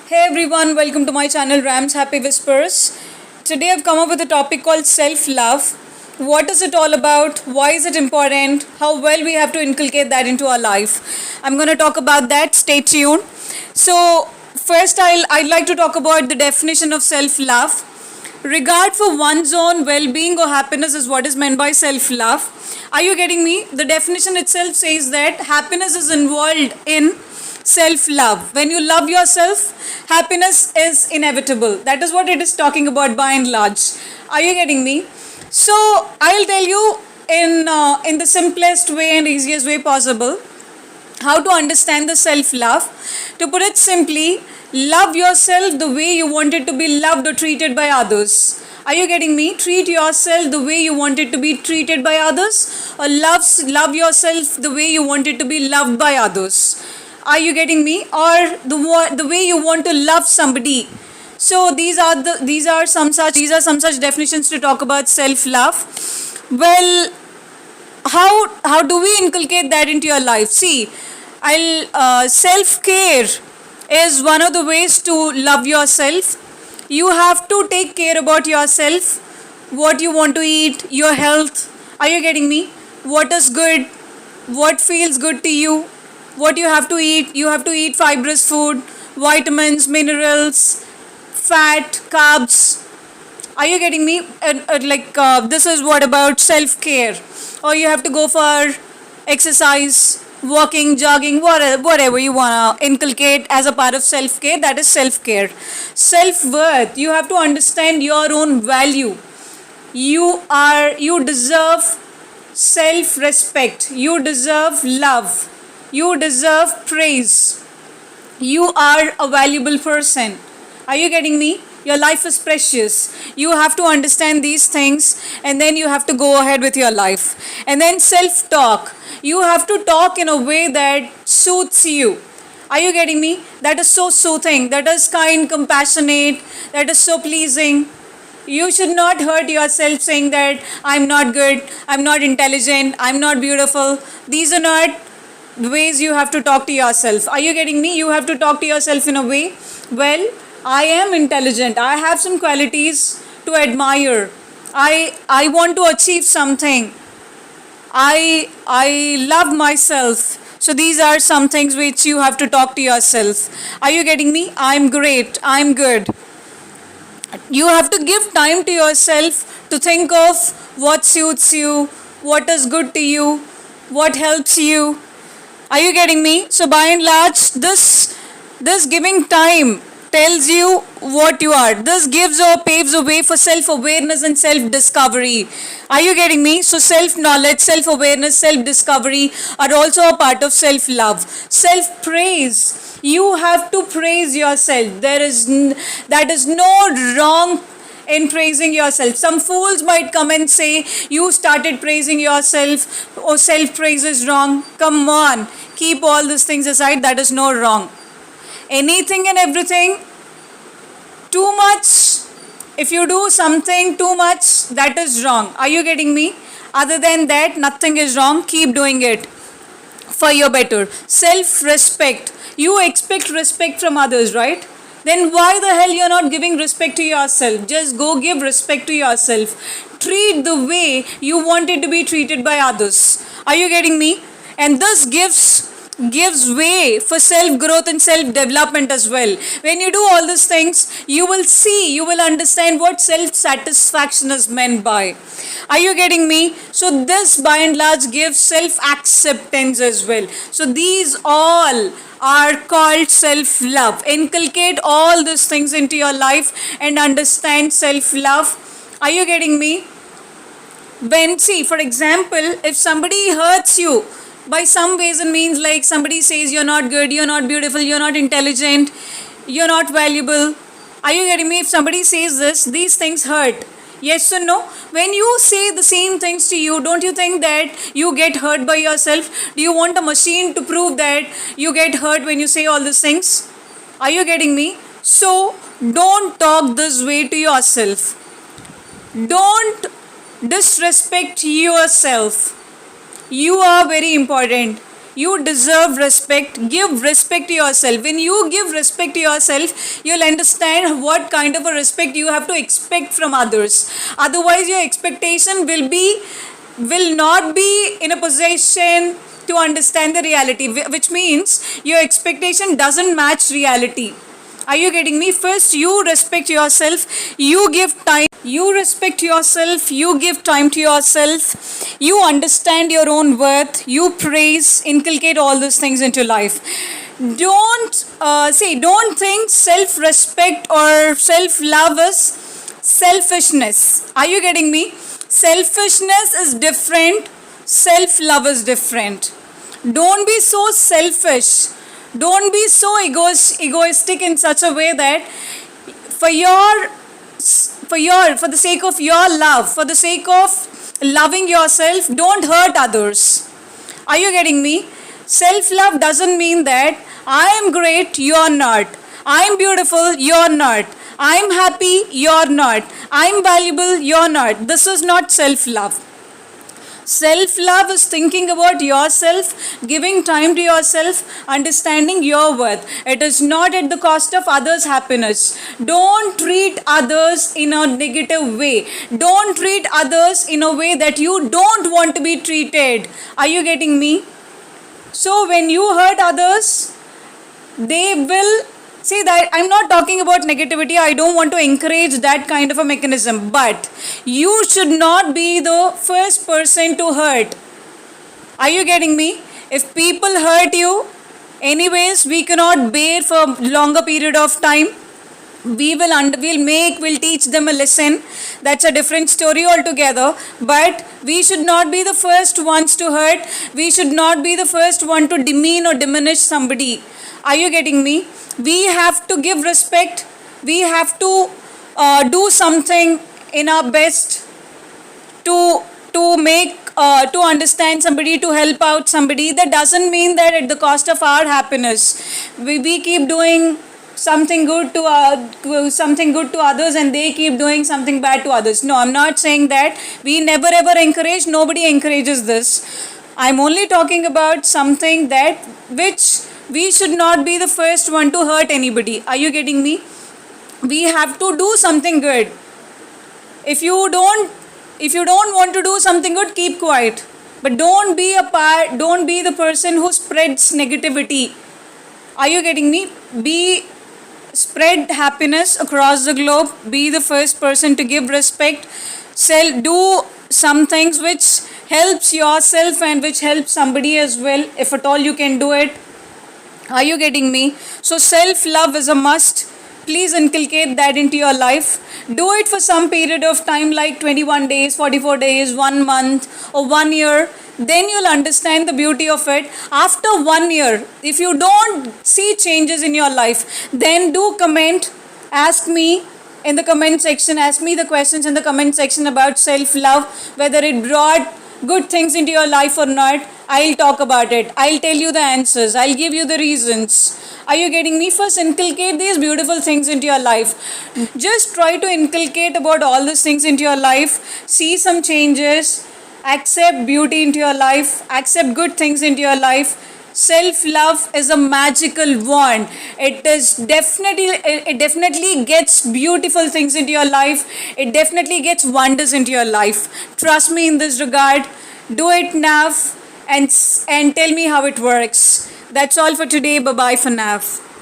Hey everyone, welcome to my channel Ram's Happy Whispers. Today I've come up with a topic called self love. What is it all about? Why is it important? How well we have to inculcate that into our life? I'm going to talk about that. Stay tuned. So, first I'd like to talk about the definition of self love. Regard for one's own well being or happiness is what is meant by self love. Are you getting me? The definition itself says that happiness is involved in self love. When you love yourself, happiness is inevitable. That is what it is talking about by and large. Are you getting me? So, I'll tell you in the simplest way and easiest way possible how to understand the self love. To put it simply, love yourself the way you wanted to be loved or treated by others. Are you getting me? Treat yourself the way you wanted to be treated by others, or love yourself the way you wanted to be loved by others. Are you getting me? Or the way you want to love somebody. So these are some such definitions to talk about self love. Well, how do we inculcate that into your life? See, I'll self care is one of the ways to love yourself. You have to take care about yourself, what you want to eat, your health. Are you getting me? What is good, what feels good to you, what you have to eat. You have to eat fibrous food, vitamins, minerals, fat, carbs. Are you getting me? This is what about self care. Or you have to go for exercise, walking, jogging, whatever you want to inculcate as a part of self care. That is self care. Self worth. You have to understand your own value. You deserve self respect. You deserve love. You deserve praise. You are a valuable person. Are you getting me? Your life is precious. You have to understand these things and then you have to go ahead with your life. And then self talk. You have to talk in a way that suits you. Are you getting me? That is so soothing. That is kind, compassionate. That is so pleasing. You should not hurt yourself saying that I'm not good, I'm not intelligent, I'm not beautiful. These are not ways you have to talk to yourself. Are you getting me? You have to talk to yourself in a way, well, I am intelligent. I have some qualities to admire. I want to achieve something. I love myself. So these are some things which you have to talk to yourself. Are you getting me? I'm great. I'm good. You have to give time to yourself to think of what suits you, what is good to you, what helps you. Are you getting me? So by and large, this giving time tells you what you are. This gives or paves a way for self-awareness and self-discovery. Are you getting me? So self-knowledge, self-awareness, self-discovery are also a part of self-love. Self-praise. You have to praise yourself. That is no wrong in praising yourself. Some fools might come and say, you started praising yourself, or self praise is wrong. Come on, keep all these things aside. That is no wrong. Anything and everything, too much, if you do something too much, that is wrong. Are you getting me? Other than that, nothing is wrong. Keep doing it for your better. Self respect. You expect respect from others, right? Then why the hell you're not giving respect to yourself? Just go give respect to yourself. Treat the way you wanted to be treated by others. Are you getting me? And this gives way for self growth and self development as well. When you do all these things, you will understand what self satisfaction is meant by. Are you getting me? So this by and large gives self acceptance as well. So these all are called self love. Inculcate all these things into your life and understand self love. Are you getting me? When, see, for example, if somebody hurts you by some ways and means, like somebody says you're not good, you're not beautiful, you're not intelligent, you're not valuable. Are you getting me? If somebody says these things hurt. Yes or no? When you say the same things to you, don't you think that you get hurt by yourself? Do you want a machine to prove that you get hurt when you say all these things? Are you getting me? So, don't talk this way to yourself. Don't disrespect yourself. You are very important. You deserve respect. Give respect to yourself. When you give respect to yourself, you'll understand what kind of a respect you have to expect from others. Otherwise, your expectation will not be in a position to understand the reality, which means your expectation doesn't match reality. Are you getting me? First, you respect yourself, you give time, you respect yourself, you give time to yourself, you understand your own worth, you praise, inculcate all these things into life. Don't think self respect or self love is selfishness. Are you getting me? Selfishness is different, self love is different. Don't be so selfish. Don't be so egoistic in such a way that for the sake of your love, for the sake of loving yourself, don't hurt others. Are you getting me? Self love doesn't mean that I am great, you're not. I'm beautiful, you're not. I'm happy, you're not. I'm valuable, you're not. This is not self love. Self love is thinking about yourself, giving time to yourself, understanding your worth. It is not at the cost of others' happiness. Don't treat others in a negative way. Don't treat others in a way that you don't want to be treated. Are you getting me? So, when you hurt others, they will see that I'm not talking about negativity. I don't want to encourage that kind of a mechanism, but you should not be the first person to hurt. Are you getting me? If people hurt you, anyways, we cannot bear for longer period of time. We'll teach them a lesson. That's a different story altogether. But we should not be the first ones to hurt. We should not be the first one to demean or diminish somebody. Are you getting me? We have to give respect. We have to do something in our best to understand somebody, to help out somebody. That doesn't mean that at the cost of our happiness. We keep doing something good to others and they keep doing something bad to others. No, I'm not saying that. We never ever encourage. Nobody encourages this. I'm only talking about something that which we should not be the first one to hurt anybody. Are you getting me? We have to do something good. If you don't want to do something good, keep quiet. But don't be the person who spreads negativity. Are you getting me? Spread happiness across the globe. Be the first person to give respect. Do some things which helps yourself and which helps somebody as well, if at all you can do it. Are you getting me? So self-love is a must. Please inculcate that into your life. Do it for some period of time like 21 days, 44 days, 1 month or 1 year. Then you'll understand the beauty of it. After 1 year, if you don't see changes in your life, then do comment. Ask me in the comment section. Ask me the questions in the comment section about self-love, whether it brought good things into your life or not. I'll talk about it. I'll tell you the answers. I'll give you the reasons. Are you getting me? First, inculcate these beautiful things into your life. Just try to inculcate about all these things into your life. See some changes. Accept beauty into your life. Accept good things into your life. Self-love is a magical wand. It definitely gets beautiful things into your life. It definitely gets wonders into your life. Trust me in this regard. Do it now and tell me how it works. That's all for today. Bye bye for now.